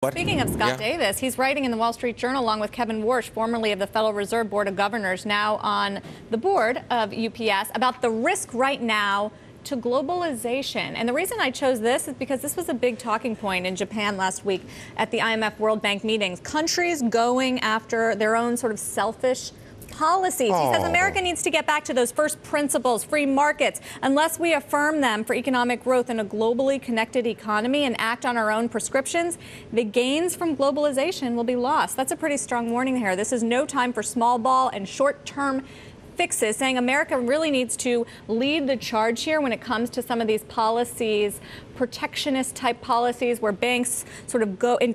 What? Speaking of Scott Davis, he's writing in the Wall Street Journal along with Kevin Warsh, formerly of the Federal Reserve Board of Governors, now on the board of UPS, about the risk right now to globalization. And the reason I chose this is because this was a big talking point in Japan last week at the IMF World Bank meetings. Countries going after their own sort of selfish policies. He says America needs to get back to those first principles, free markets. Unless we affirm them for economic growth in a globally connected economy and act on our own prescriptions, the gains from globalization will be lost. That's a pretty strong warning here. This is no time for small ball and short-term fixes, saying America really needs to lead the charge here when it comes to some of these policies, protectionist type policies where banks sort of go and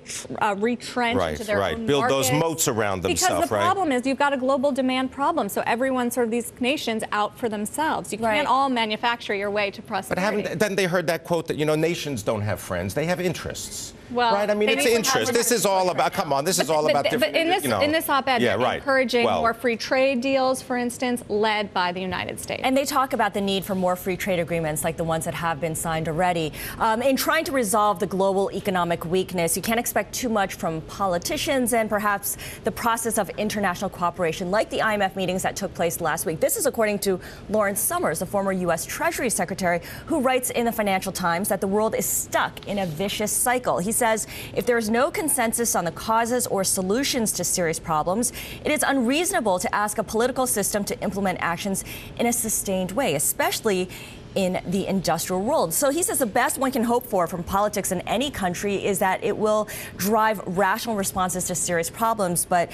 retrench into their own build markets. those moats around themselves. Because the problem is you've got a global demand problem. So everyone, sort of these nations, out for themselves. You can't all manufacture your way to prosperity. But haven't they heard that quote that, you know, nations don't have friends, they have interests? Well, right? I mean, it's interest. This is all about, come on, this is all about different, but in this op-ed, encouraging more free trade deals, for instance, led by the United States. And they talk about the need for more free trade agreements like the ones that have been signed already. In trying to resolve the global economic weakness, you can't expect too much from politicians and perhaps the process of international cooperation like the IMF meetings that took place last week. This is according to Lawrence Summers, the former U.S. Treasury Secretary, who writes in the Financial Times that the world is stuck in a vicious cycle. He says if there is no consensus on the causes or solutions to serious problems, it is unreasonable to ask a political system to implement actions in a sustained way, especially in the industrial world. So he says the best one can hope for from politics in any country is that it will drive rational responses to serious problems. But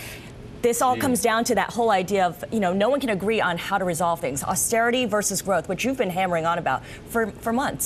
this all comes down to that whole idea of, you know, no one can agree on how to resolve things. Austerity versus growth, which you've been hammering on about for months.